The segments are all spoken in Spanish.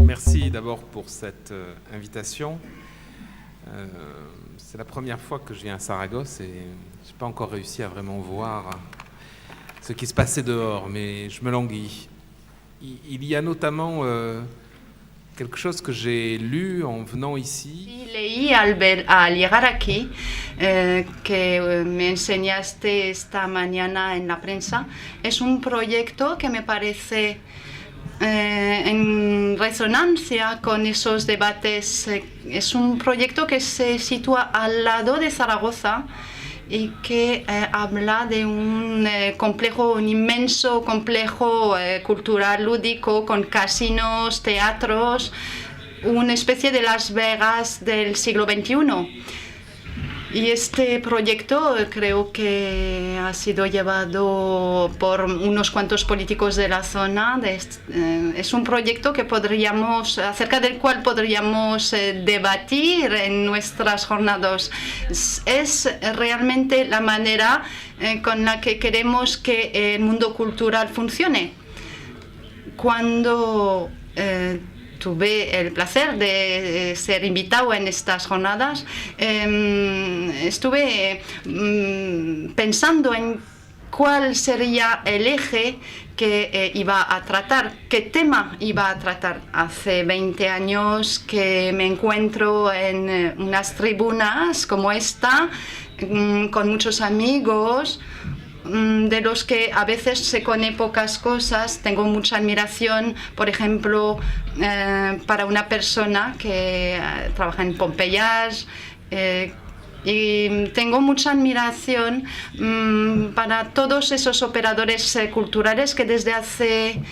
Merci d'abord pour cette invitation. C'est la première fois que je viens à Saragosse et je n'ai pas encore réussi à vraiment voir ce qui se passait dehors, mais je me languis. Il y a notamment quelque chose que j'ai lu en venant ici. Y leí al llegar aquí, que me enseñaste esta mañana en la prensa, es un proyecto que me parece en resonancia con esos debates. Es un proyecto que se sitúa al lado de Zaragoza y que habla de un inmenso complejo cultural lúdico con casinos, teatros, una especie de Las Vegas del siglo XXI. Y este proyecto creo que ha sido llevado por unos cuantos políticos de la zona. Es un proyecto que acerca del cual podríamos debatir en nuestras jornadas. Es realmente la manera con la que queremos que el mundo cultural funcione. Cuando tuve el placer de ser invitado en estas jornadas, estuve pensando en cuál sería el eje que iba a tratar, qué tema iba a tratar. Hace 20 años que me encuentro en unas tribunas como esta, con muchos amigos, de los que a veces sé con pocas cosas. Tengo mucha admiración, por ejemplo, para una persona que trabaja en Pompeyage, y tengo mucha admiración para todos esos operadores culturales que desde hace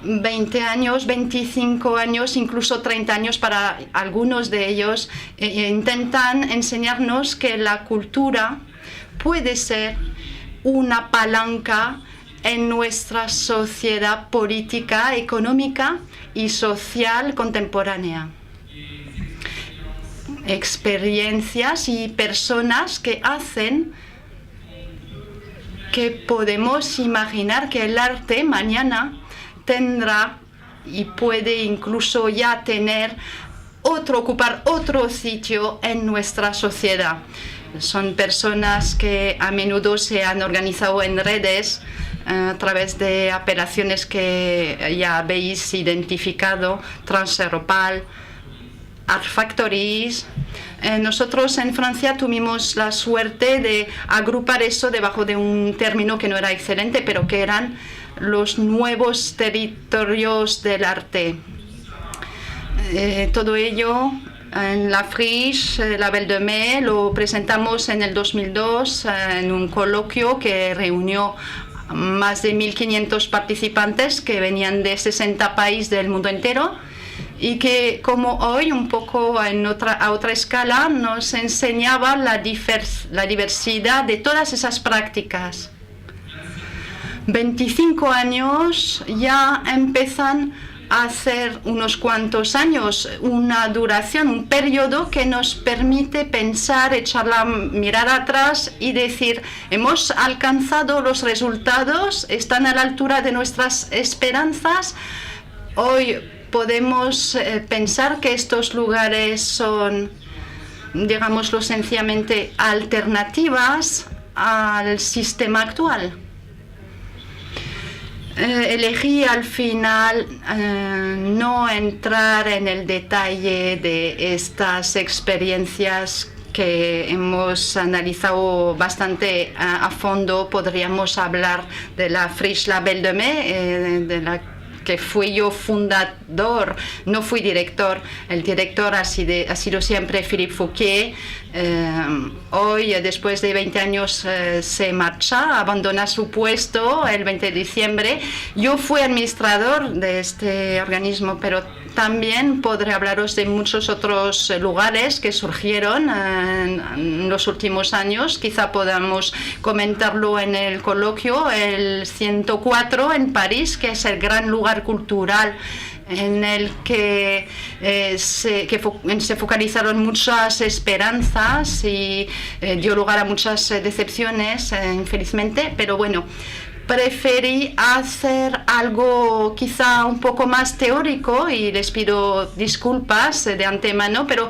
20 años, 25 años, incluso 30 años para algunos de ellos, intentan enseñarnos que la cultura puede ser una palanca en nuestra sociedad política, económica y social contemporánea. Experiencias y personas que hacen que podemos imaginar que el arte mañana tendrá y puede incluso ya ocupar otro sitio en nuestra sociedad. Son personas que a menudo se han organizado en redes a través de operaciones que ya habéis identificado, Transeuropal, Art Factories. Nosotros en Francia tuvimos la suerte de agrupar eso debajo de un término que no era excelente, pero que eran los nuevos territorios del arte. Todo ello en la Friche, la Belle de Mai, lo presentamos en el 2002 en un coloquio que reunió más de 1.500 participantes que venían de 60 países del mundo entero y que, como hoy, un poco a otra escala, nos enseñaba la diversidad de todas esas prácticas. 25 años ya empiezan hace unos cuantos años, una duración, un periodo que nos permite pensar, echar la mirada atrás y decir: hemos alcanzado los resultados, están a la altura de nuestras esperanzas. Hoy podemos pensar que estos lugares son, digámoslo sencillamente, alternativas al sistema actual. Elegí al final no entrar en el detalle de estas experiencias que hemos analizado bastante a fondo. Podríamos hablar de la Friche La Belle de Mai, de la que fui yo fundador, no fui director. El director ha sido siempre Philippe Fouquier. Hoy, después de 20 años, se marcha, abandona su puesto el 20 de diciembre. Yo fui administrador de este organismo, pero también podré hablaros de muchos otros lugares que surgieron en los últimos años. Quizá podamos comentarlo en el coloquio, el 104 en París, que es el gran lugar cultural en el que se focalizaron muchas esperanzas y dio lugar a muchas decepciones, infelizmente, pero bueno, preferí hacer algo quizá un poco más teórico y les pido disculpas de antemano, pero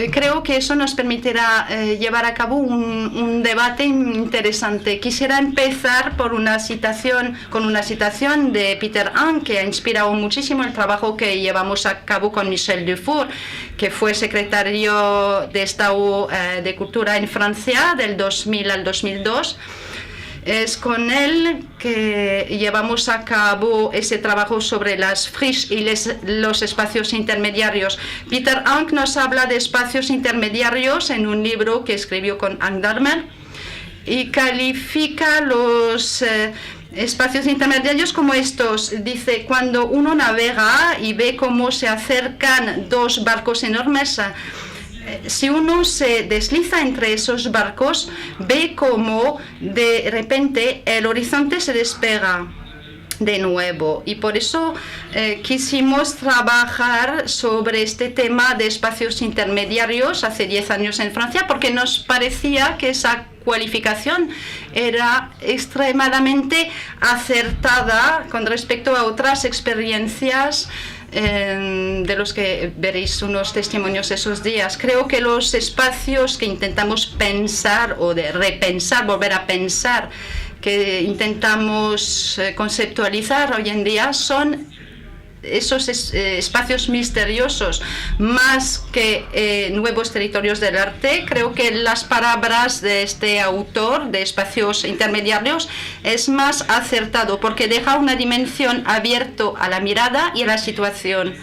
creo que eso nos permitirá llevar a cabo un debate interesante. Quisiera empezar con una citación de Peter Hahn, que ha inspirado muchísimo el trabajo que llevamos a cabo con Michel Dufour, que fue secretario de Estado de Cultura en Francia del 2000 al 2002. Es con él que llevamos a cabo ese trabajo sobre las friches y los espacios intermediarios. Peter Hahn nos habla de espacios intermediarios en un libro que escribió con Anne Darmer y califica los espacios intermediarios como estos. Dice, cuando uno navega y ve cómo se acercan dos barcos enormes, si uno se desliza entre esos barcos, ve cómo de repente el horizonte se despega de nuevo, y por eso quisimos trabajar sobre este tema de espacios intermediarios hace 10 años en Francia, porque nos parecía que esa cualificación era extremadamente acertada con respecto a otras experiencias de los que veréis unos testimonios esos días. Creo que los espacios que intentamos pensar o de repensar, volver a pensar, que intentamos conceptualizar hoy en día son esos espacios misteriosos, más que nuevos territorios del arte. Creo que las palabras de este autor de espacios intermediarios es más acertado, porque deja una dimensión abierta a la mirada y a la situación.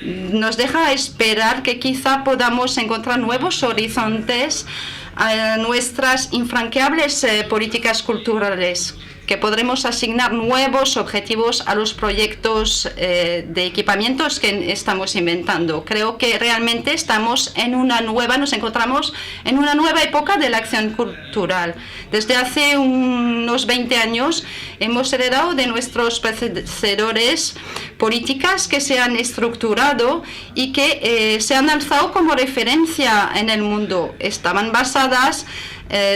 Nos deja esperar que quizá podamos encontrar nuevos horizontes a nuestras infranqueables políticas culturales, que podremos asignar nuevos objetivos a los proyectos de equipamientos que estamos inventando. Creo que realmente nos encontramos en una nueva época de la acción cultural. Desde hace unos 20 años hemos heredado de nuestros predecesores políticas que se han estructurado y que se han alzado como referencia en el mundo. Estaban basadas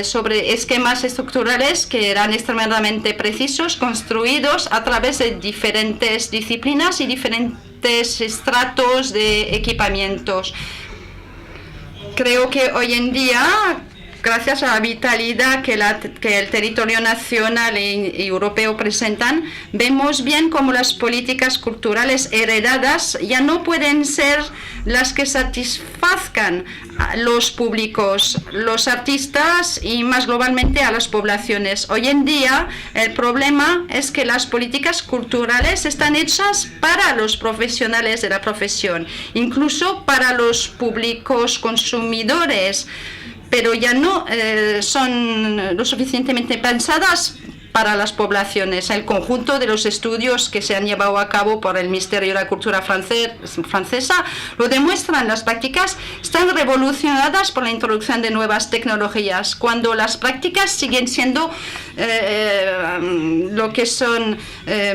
sobre esquemas estructurales que eran extremadamente precisos, construidos a través de diferentes disciplinas y diferentes estratos de equipamientos. Creo que hoy en día, gracias a la vitalidad que el territorio nacional y europeo presentan, vemos bien cómo las políticas culturales heredadas ya no pueden ser las que satisfazcan a los públicos, los artistas y más globalmente a las poblaciones. Hoy en día el problema es que las políticas culturales están hechas para los profesionales de la profesión, incluso para los públicos consumidores, pero ya no son lo suficientemente pensadas para las poblaciones. El conjunto de los estudios que se han llevado a cabo por el Ministerio de la Cultura francesa lo demuestran. Las prácticas están revolucionadas por la introducción de nuevas tecnologías, cuando las prácticas siguen siendo lo que son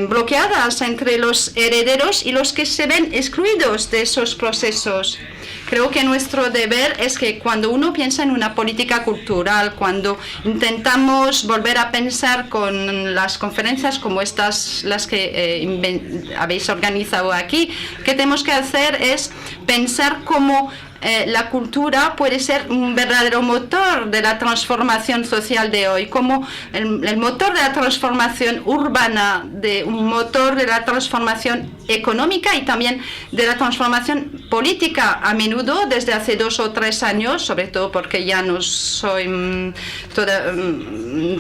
bloqueadas entre los herederos y los que se ven excluidos de esos procesos. Creo que nuestro deber es que cuando uno piensa en una política cultural, cuando intentamos volver a pensar con las conferencias como estas, las que habéis organizado aquí, que tenemos que hacer es pensar cómo la cultura puede ser un verdadero motor de la transformación social de hoy, como el motor de la transformación urbana, un motor de la transformación económica y también de la transformación política. A menudo, desde hace 2 o 3 años, sobre todo porque ya no soy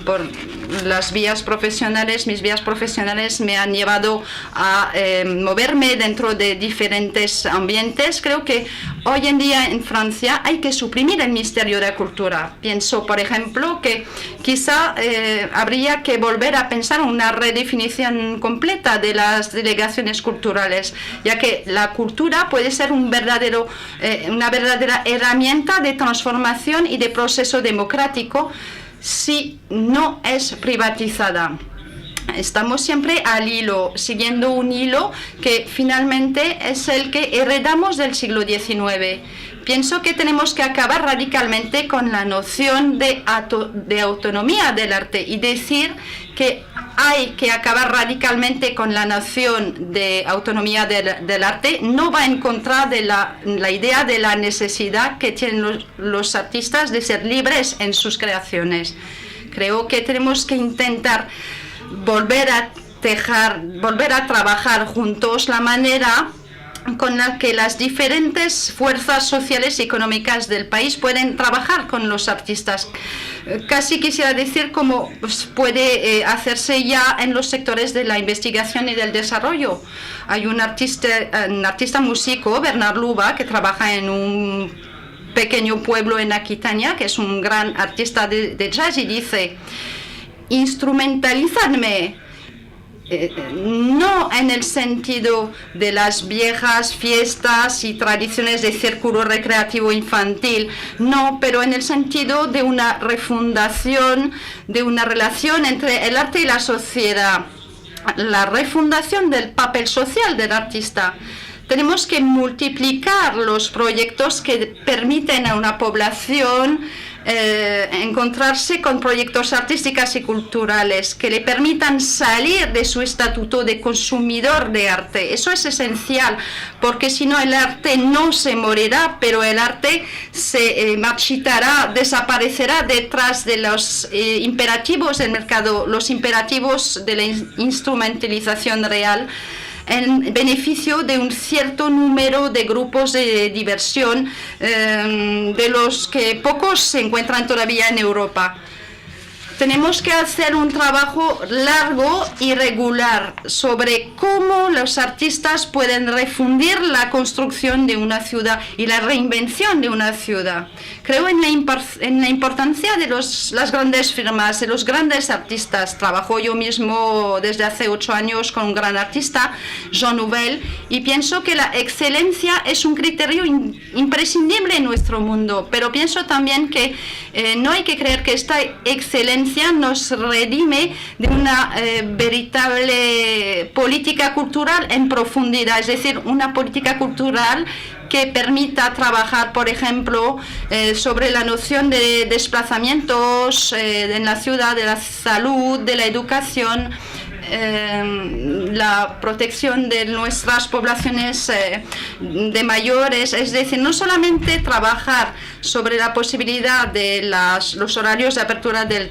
por las vías profesionales, mis vías profesionales me han llevado a moverme dentro de diferentes ambientes. Creo que hoy en día en Francia hay que suprimir el Ministerio de la Cultura. Pienso, por ejemplo, que quizá habría que volver a pensar una redefinición completa de las delegaciones culturales, ya que la cultura puede ser una verdadera herramienta de transformación y de proceso democrático si no es privatizada. estamos siempre al hilo, siguiendo un hilo que finalmente es el que heredamos del siglo XIX. Pienso que tenemos que acabar radicalmente con la noción de autonomía del arte y decir que hay que acabar radicalmente con la noción de autonomía del arte. No va en contra de la idea de la necesidad que tienen los artistas de ser libres en sus creaciones. Creo que tenemos que intentar volver a trabajar juntos la manera con la que las diferentes fuerzas sociales y económicas del país pueden trabajar con los artistas. Casi quisiera decir cómo puede hacerse ya en los sectores de la investigación y del desarrollo. Hay un artista músico, Bernard Luba, que trabaja en un pequeño pueblo en Aquitania, que es un gran artista de jazz, y dice: instrumentalizadme. No en el sentido de las viejas fiestas y tradiciones de círculo recreativo infantil, no, pero en el sentido de una refundación, de una relación entre el arte y la sociedad, la refundación del papel social del artista. Tenemos que multiplicar los proyectos que permiten a una población encontrarse con proyectos artísticos y culturales que le permitan salir de su estatuto de consumidor de arte. Eso es esencial, porque si no el arte no se morirá, pero el arte se marchitará, desaparecerá detrás de los imperativos del mercado, los imperativos de la instrumentalización real, en beneficio de un cierto número de grupos de diversión, de los que pocos se encuentran todavía en Europa. Tenemos que hacer un trabajo largo y regular sobre cómo los artistas pueden refundir la construcción de una ciudad y la reinvención de una ciudad. Creo en la importancia de las grandes firmas, de los grandes artistas. Trabajo yo mismo desde hace 8 años con un gran artista, Jean Nouvel, y pienso que la excelencia es un criterio imprescindible en nuestro mundo, pero pienso también que no hay que creer que esta excelencia nos redime de una veritable política cultural en profundidad, es decir, una política cultural que permita trabajar, por ejemplo, sobre la noción de desplazamientos en la ciudad, de la salud, de la educación, la protección de nuestras poblaciones de mayores, es decir, no solamente trabajar sobre la posibilidad de los horarios de apertura del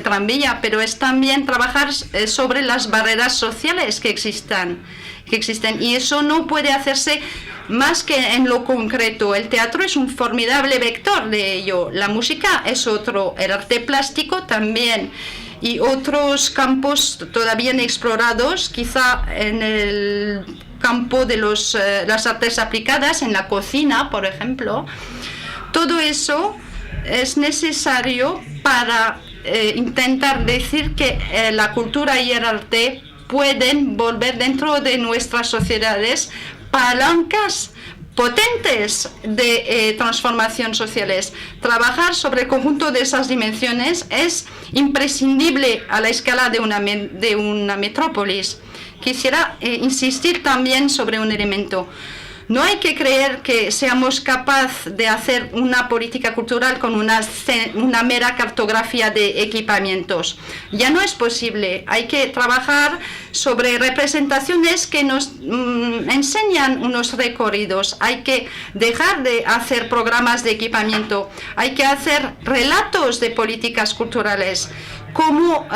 tranvía, pero es también trabajar sobre las barreras sociales que existen, y eso no puede hacerse más que en lo concreto. El teatro es un formidable vector de ello, la música es otro, el arte plástico también, y otros campos todavía no explorados, quizá en el campo de las artes aplicadas, en la cocina, por ejemplo. Todo eso es necesario para intentar decir que la cultura y el arte pueden volver dentro de nuestras sociedades palancas potentes de transformación sociales. Trabajar sobre el conjunto de esas dimensiones es imprescindible a la escala de una metrópolis. Quisiera insistir también sobre un elemento. No hay que creer que seamos capaces de hacer una política cultural con una mera cartografía de equipamientos. Ya no es posible. Hay que trabajar sobre representaciones que nos enseñan unos recorridos. Hay que dejar de hacer programas de equipamiento. Hay que hacer relatos de políticas culturales. Cómo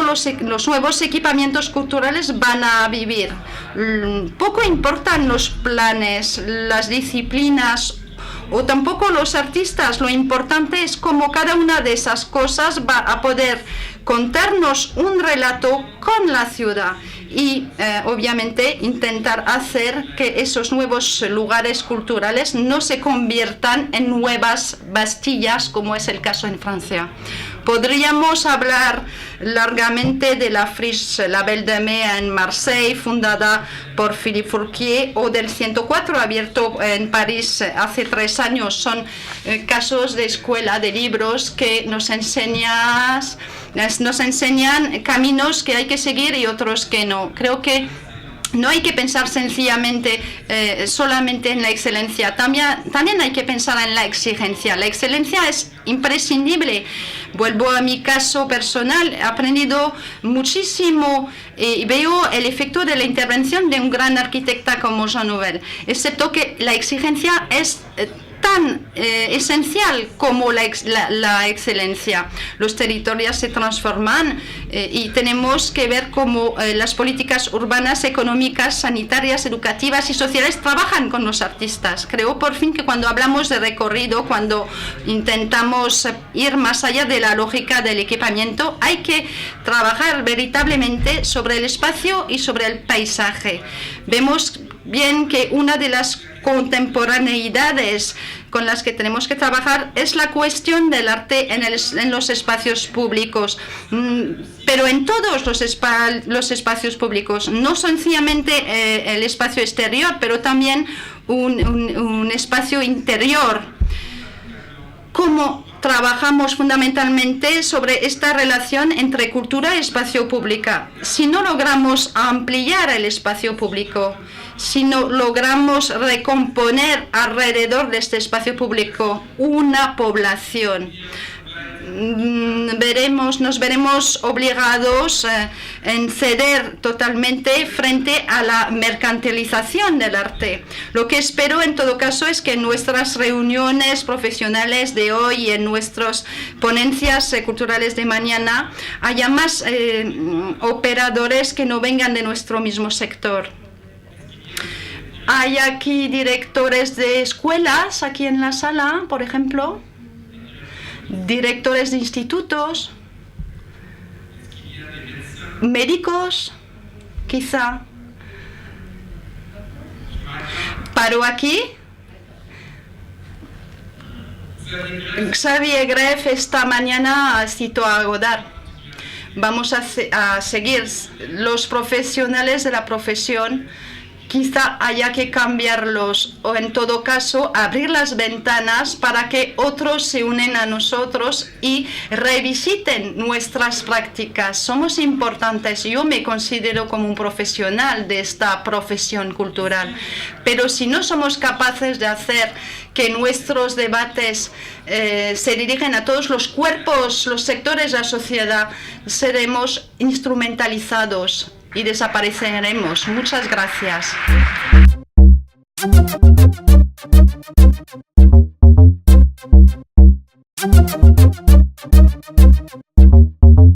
los nuevos equipamientos culturales van a vivir. Poco importan los planes, las disciplinas o tampoco los artistas. Lo importante es cómo cada una de esas cosas va a poder contarnos un relato con la ciudad. y obviamente intentar hacer que esos nuevos lugares culturales no se conviertan en nuevas Bastillas, como es el caso en Francia. Podríamos hablar largamente de la Friche Label de Mai en Marseille, fundada por Philippe Fourquier, o del 104, abierto en París hace 3 años. Son casos de escuela de libros que nos enseñan caminos que hay que seguir y otros que no. Creo que no hay que pensar sencillamente solamente en la excelencia, también hay que pensar en la exigencia. La excelencia es imprescindible. Vuelvo a mi caso personal, he aprendido muchísimo y veo el efecto de la intervención de un gran arquitecta como Jean Nouvel, excepto que la exigencia es tan esencial como la excelencia. Los territorios se transforman y tenemos que ver cómo las políticas urbanas, económicas, sanitarias, educativas y sociales trabajan con los artistas. Creo por fin que cuando hablamos de recorrido, cuando intentamos ir más allá de la lógica del equipamiento, hay que trabajar veritablemente sobre el espacio y sobre el paisaje. Vemos bien que una de las contemporaneidades con las que tenemos que trabajar es la cuestión del arte en los espacios públicos, pero en todos los espacios públicos, no sencillamente el espacio exterior, pero también un espacio interior. ¿Cómo trabajamos fundamentalmente sobre esta relación entre cultura y espacio público? Si no logramos ampliar el espacio público, si no logramos recomponer alrededor de este espacio público una población, nos veremos obligados a ceder totalmente frente a la mercantilización del arte. Lo que espero en todo caso es que en nuestras reuniones profesionales de hoy y en nuestras ponencias culturales de mañana haya más operadores que no vengan de nuestro mismo sector. Hay aquí directores de escuelas, aquí en la sala, por ejemplo, directores de institutos, médicos, quizá. Paro aquí. Xavier Greff esta mañana citó a Godard. Vamos a seguir los profesionales de la profesión. Quizá haya que cambiarlos o en todo caso abrir las ventanas para que otros se unen a nosotros y revisiten nuestras prácticas. Somos importantes, yo me considero como un profesional de esta profesión cultural, pero si no somos capaces de hacer que nuestros debates se dirigen a todos los cuerpos, los sectores de la sociedad, seremos instrumentalizados y desapareceremos. Muchas gracias.